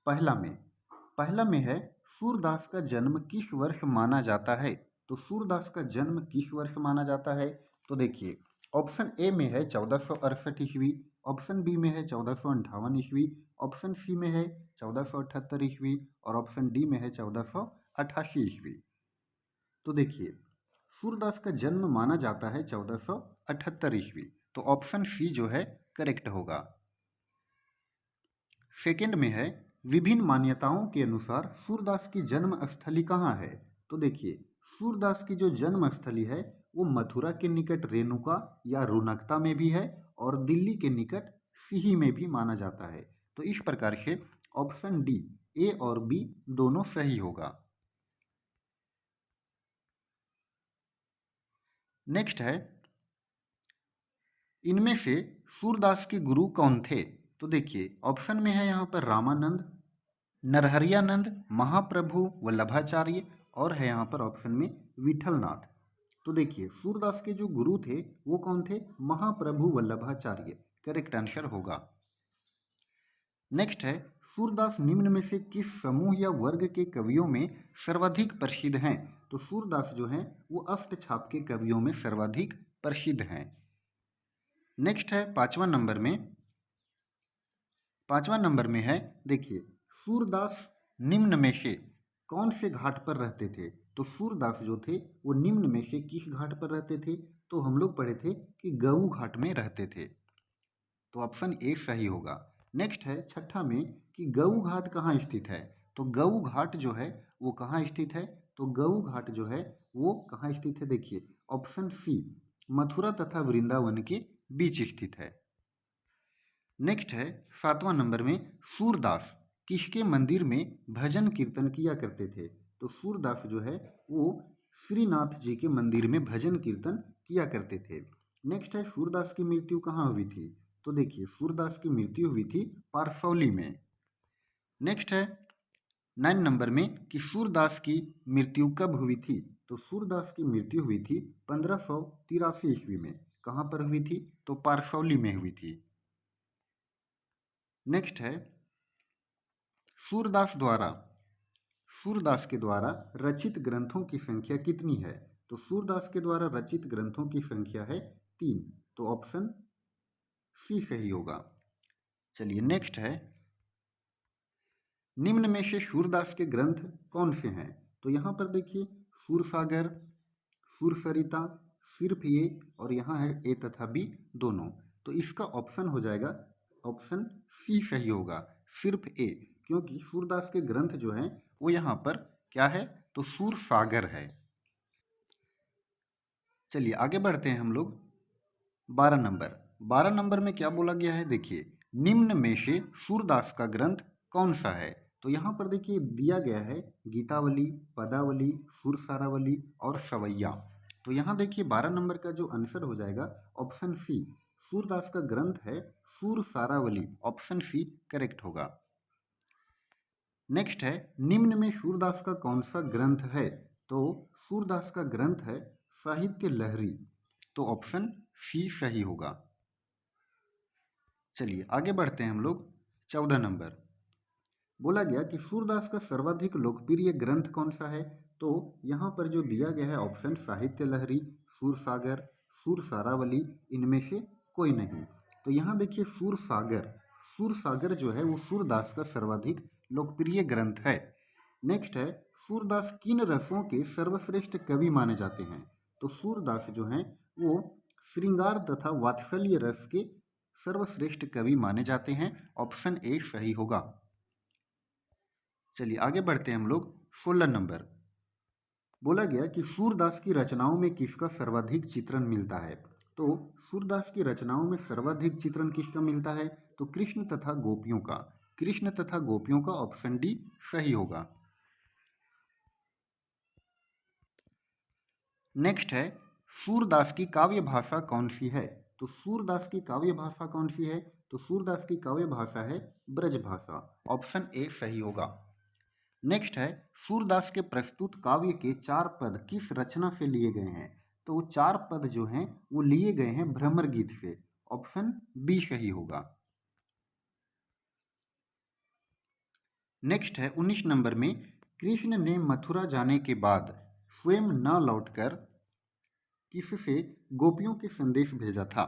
पहला में है सूरदास का जन्म किस वर्ष माना जाता है। तो सूरदास का जन्म किस वर्ष माना जाता है। तो देखिए, ऑप्शन ए में है 1468 ईस्वी, ऑप्शन बी में है 1458 ईस्वी, ऑप्शन सी में है 1478 ईस्वी और ऑप्शन डी में है 1488 ईस्वी। तो देखिए, सूरदास का जन्म माना जाता है 1478 ईस्वी, तो ऑप्शन सी जो है करेक्ट होगा। सेकंड में है विभिन्न मान्यताओं के अनुसार सूरदास की जन्म स्थली कहाँ है। तो देखिए, सूरदास की जो जन्म स्थली है वो मथुरा के निकट रेणुका या रुनकता में भी है और दिल्ली के निकट सिही में भी माना जाता है। तो इस प्रकार से ऑप्शन डी, ए और बी दोनों सही होगा। नेक्स्ट है, इनमें से सूरदास के गुरु कौन थे। तो देखिए, ऑप्शन में है यहाँ पर रामानंद, नरहरियानंद, महाप्रभु वल्लभाचार्य और है यहाँ पर ऑप्शन में विठलनाथ। तो देखिए, सूरदास के जो गुरु थे वो कौन थे, महाप्रभु वल्लभाचार्य, करेक्ट आंसर होगा। नेक्स्ट है, सूरदास निम्न में से किस समूह या वर्ग के कवियों में सर्वाधिक प्रसिद्ध हैं। तो सूरदास जो हैं वो अष्टछाप के कवियों में सर्वाधिक प्रसिद्ध हैं। नेक्स्ट है पांचवा नंबर में है, देखिए, सूरदास निम्न में से कौन से घाट पर रहते थे। तो सूरदास जो थे वो निम्न में से किस घाट पर रहते थे। तो हम लोग पढ़े थे कि गऊ घाट में रहते थे, तो ऑप्शन ए सही होगा। नेक्स्ट है छठा में कि गऊ घाट कहाँ स्थित है। तो गऊ घाट जो है वो कहाँ स्थित है। तो गऊ घाट जो है वो कहाँ स्थित है, देखिए ऑप्शन सी, मथुरा तथा वृंदावन के बीच स्थित है। नेक्स्ट है सातवां नंबर में, सूरदास किसके मंदिर में भजन कीर्तन किया करते थे। तो सूरदास जो है वो श्रीनाथ जी के मंदिर में भजन कीर्तन किया करते थे। नेक्स्ट है, सूरदास की मृत्यु कहाँ हुई थी। तो देखिए, सूरदास की मृत्यु हुई थी पारसौली में। नेक्स्ट है 9 नंबर में कि सूरदास की मृत्यु कब हुई थी। तो सूरदास की मृत्यु हुई थी 1583 ईस्वी में। कहाँ पर हुई थी, तो पारसौली में हुई थी। नेक्स्ट है, सूरदास के द्वारा रचित ग्रंथों की संख्या कितनी है। तो सूरदास के द्वारा रचित ग्रंथों की संख्या है 3, तो ऑप्शन सी सही होगा। चलिए नेक्स्ट है, निम्न में से सूरदास के ग्रंथ कौन से हैं। तो यहाँ पर देखिए, सूरसागर, सूरसरिता, सिर्फ ये और यहाँ है ए तथा बी दोनों, तो इसका ऑप्शन हो जाएगा ऑप्शन सी सही होगा, सिर्फ ए, क्योंकि सूरदास के ग्रंथ जो हैं वो यहाँ पर क्या है, तो सूरसागर है। चलिए आगे बढ़ते हैं हम लोग। 12 नंबर में क्या बोला गया है, देखिए, निम्न में से सूरदास का ग्रंथ कौन सा है। तो यहाँ पर देखिए दिया गया है गीतावली, पदावली, सुरसारावली और सवैया। तो यहाँ देखिए 12 नंबर का जो आंसर हो जाएगा ऑप्शन सी, सूरदास का ग्रंथ है सुरसारावली, ऑप्शन सी करेक्ट होगा। नेक्स्ट है, निम्न में सूरदास का कौन सा ग्रंथ है। तो सूरदास का ग्रंथ है साहित्य लहरी, तो ऑप्शन सी सही होगा। चलिए आगे बढ़ते हैं हम लोग। 14 नंबर, बोला गया कि सूरदास का सर्वाधिक लोकप्रिय ग्रंथ कौन सा है। तो यहाँ पर जो दिया गया है ऑप्शन साहित्य लहरी, सूरसागर, सुरसारावली, इनमें से कोई नहीं। तो यहाँ देखिए सूरसागर जो है वो सूरदास का सर्वाधिक लोकप्रिय ग्रंथ है। नेक्स्ट है, सूरदास किन रसों के सर्वश्रेष्ठ कवि माने जाते हैं। तो सूरदास जो हैं वो श्रृंगार तथा वात्सल्य रस के सर्वश्रेष्ठ कवि माने जाते हैं, ऑप्शन ए सही होगा। चलिए आगे बढ़ते हैं हम लोग। 16 नंबर, बोला गया कि सूरदास की रचनाओं में किसका सर्वाधिक चित्रण मिलता है। तो सूरदास की रचनाओं में सर्वाधिक चित्रण किसका मिलता है, तो कृष्ण तथा गोपियों का ऑप्शन डी सही होगा। नेक्स्ट है, सूरदास की काव्य भाषा कौन सी है। तो सूरदास की काव्य भाषा कौन सी है, तो सूरदास की काव्य भाषा है ब्रज भाषा, ऑप्शन ए सही होगा। नेक्स्ट है, सूरदास के प्रस्तुत काव्य के 4 पद किस रचना से लिए गए हैं। तो वो 4 पद जो हैं वो लिए गए हैं भ्रमर गीत से, ऑप्शन बी सही होगा। नेक्स्ट है 19 नंबर में, कृष्ण ने मथुरा जाने के बाद स्वयं न लौटकर किससे गोपियों के संदेश भेजा था?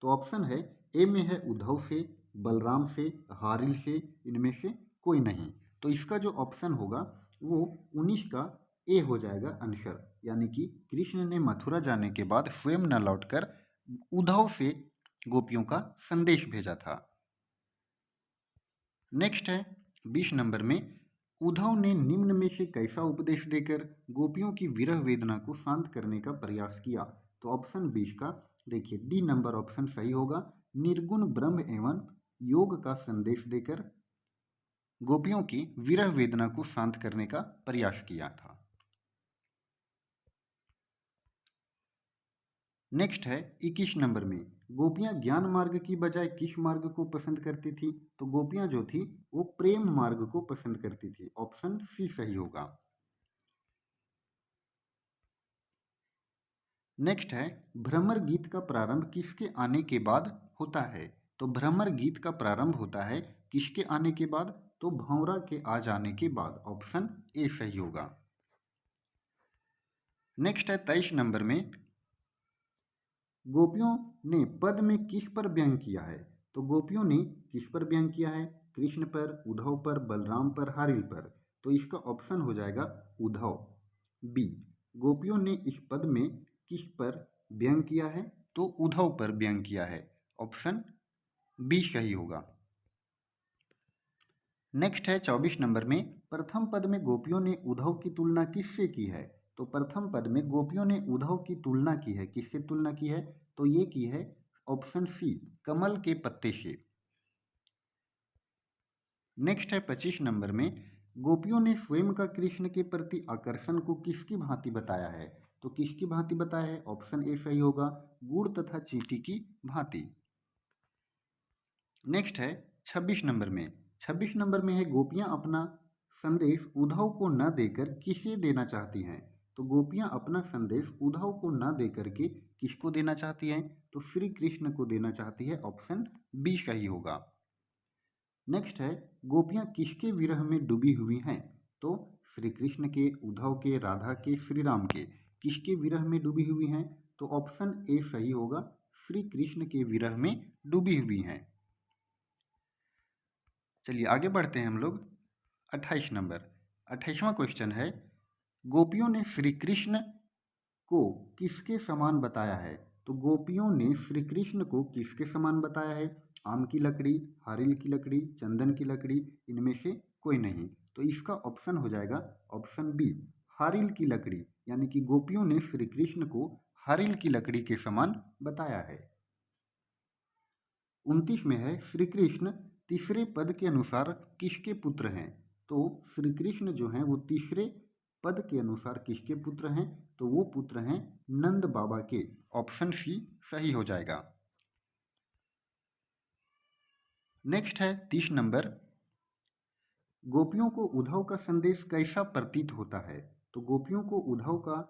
तो ऑप्शन है, ए में है उद्धव से, बलराम से, हारिल से, इनमें से कोई नहीं। तो इसका जो ऑप्शन होगा वो 19 का ए हो जाएगा आंसर, यानी कि कृष्ण ने मथुरा जाने के बाद स्वयं न लौटकर उद्धव से गोपियों का संदेश भेजा था। नेक्स्ट है 20 नंबर में, उद्धव ने निम्न में से कैसा उपदेश देकर गोपियों की विरह वेदना को शांत करने का प्रयास किया? तो ऑप्शन 20 का देखिए डी नंबर ऑप्शन सही होगा। निर्गुण ब्रह्म एवं योग का संदेश देकर गोपियों की विरह वेदना को शांत करने का प्रयास किया था। नेक्स्ट है 21 नंबर में, गोपियां ज्ञान मार्ग की बजाय किस मार्ग को पसंद करती थी? तो गोपियां जो थी वो प्रेम मार्ग को पसंद करती थी। ऑप्शन सी सही होगा। नेक्स्ट है, भ्रमर गीत का प्रारंभ किसके आने के बाद होता है? तो भ्रमर गीत का प्रारंभ होता है किसके आने के बाद? तो भंवरा के आ जाने के बाद। ऑप्शन ए सही होगा। नेक्स्ट है 23 नंबर में, गोपियों ने पद में किस पर व्यंग किया है? तो गोपियों ने किस पर व्यंग किया है? कृष्ण पर, उद्धव पर, बलराम पर, हारिल पर। तो इसका ऑप्शन हो जाएगा उद्धव, बी। गोपियों ने इस पद में किस पर व्यंग किया है? तो उद्धव पर व्यंग किया है। ऑप्शन बी सही होगा। नेक्स्ट है 24 नंबर में, प्रथम पद में गोपियों ने उद्धव की तुलना किससे की है? तो प्रथम पद में गोपियों ने उद्धव की तुलना की है, किससे तुलना की है? तो ये की है ऑप्शन सी, कमल के पत्ते से। नेक्स्ट है 25 नंबर में, गोपियों ने स्वयं का कृष्ण के प्रति आकर्षण को किसकी भांति बताया है? तो किसकी भांति बताया है? ऑप्शन ए सही होगा, गुड़ तथा चींटी की भांति। नेक्स्ट है 26 नंबर में, 26 नंबर में है, गोपियां अपना संदेश उद्धव को न देकर किसे देना चाहती हैं? तो गोपियां अपना संदेश उद्धव को न देकर के किसको देना चाहती हैं? तो श्री कृष्ण को देना चाहती है। ऑप्शन बी सही होगा। नेक्स्ट है, गोपियां किसके विरह में डूबी हुई हैं? तो श्री कृष्ण के, उद्धव के, राधा के, श्री राम के, किसके विरह में डूबी हुई हैं? तो ऑप्शन ए सही होगा, श्री कृष्ण के विरह में डूबी हुई हैं। चलिए आगे बढ़ते हैं हम लोग। 28 नंबर, 28वां क्वेश्चन है, गोपियों ने श्री कृष्ण को किसके समान बताया है? तो गोपियों ने श्री कृष्ण को किसके समान बताया है? आम की लकड़ी, हारिल की लकड़ी, चंदन की लकड़ी, इनमें से कोई नहीं। तो इसका ऑप्शन हो जाएगा ऑप्शन बी, हारिल की लकड़ी, यानी कि गोपियों ने श्री कृष्ण को हारिल की लकड़ी के समान बताया है। 29 में है, श्री कृष्ण तीसरे पद के अनुसार किसके पुत्र हैं? तो श्री कृष्ण जो हैं वो तीसरे पद के अनुसार किसके पुत्र हैं? तो वो पुत्र हैं नंद बाबा के। ऑप्शन सी सही हो जाएगा। नेक्स्ट है 30 नंबर, गोपियों को उद्धव का संदेश कैसा प्रतीत होता है? तो गोपियों को उद्धव का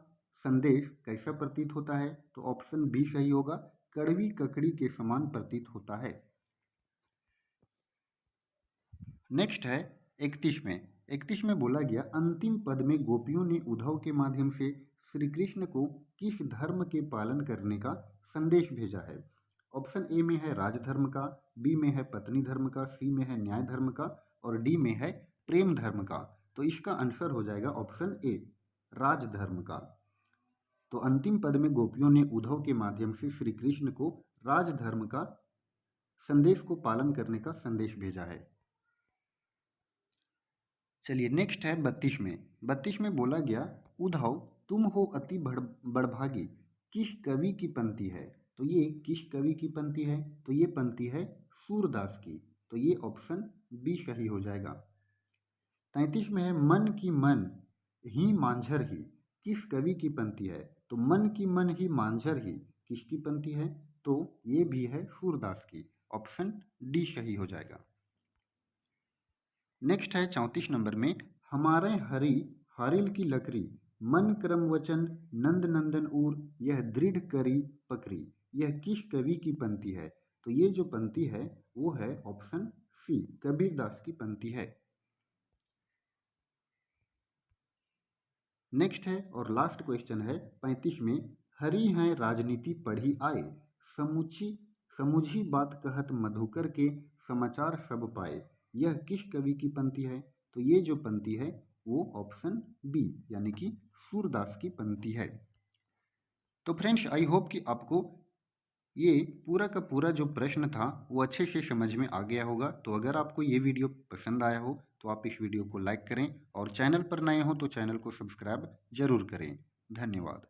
संदेश कैसा प्रतीत होता है? तो ऑप्शन बी सही होगा, कड़वी ककड़ी के समान प्रतीत होता है। नेक्स्ट है 31 में, 31 में बोला गया, अंतिम पद में गोपियों ने उद्धव के माध्यम से श्री कृष्ण को किस धर्म के पालन करने का संदेश भेजा है? ऑप्शन ए में है राजधर्म का, बी में है पत्नी धर्म का, सी में है न्याय धर्म का, और डी में है प्रेम धर्म का। तो इसका आंसर हो जाएगा ऑप्शन ए, राजधर्म का। तो अंतिम पद में गोपियों ने उद्धव के माध्यम से श्री कृष्ण को राजधर्म का संदेश को पालन करने का संदेश भेजा है। चलिए नेक्स्ट है 32 में, 32 में बोला गया, उद्धव तुम हो अति बड़भागी किस कवि की पंक्ति है? तो ये किस कवि की पंक्ति है? तो ये पंक्ति है सूरदास की। तो ये ऑप्शन बी सही हो जाएगा। 33 में है, मन की मन ही मांझर ही किस कवि की पंक्ति है? तो मन की मन ही मांझर ही किसकी पंक्ति है? तो ये भी है सूरदास की। ऑप्शन डी सही हो जाएगा। नेक्स्ट है 34 नंबर में, हमारे हरि हारिल की लकड़ी मन क्रम वचन नंद नंदन उर यह दृढ़ करी पकड़ी, यह किस कवि की पंक्ति है? तो ये जो पंक्ति है वो है ऑप्शन सी, कबीरदास की पंक्ति है। नेक्स्ट है और लास्ट क्वेश्चन है 35 में, हरी हैं राजनीति पढ़ी आए, समुची समुझी बात कहत मधुकर के, समाचार सब पाए। यह किस कवि की पंक्ति है? तो ये जो पंक्ति है वो ऑप्शन बी यानी कि सूरदास की पंक्ति है। तो फ्रेंड्स आई होप कि आपको ये पूरा का पूरा जो प्रश्न था वो अच्छे से समझ में आ गया होगा। तो अगर आपको ये वीडियो पसंद आया हो तो आप इस वीडियो को लाइक करें और चैनल पर नए हो तो चैनल को सब्सक्राइब जरूर करें। धन्यवाद।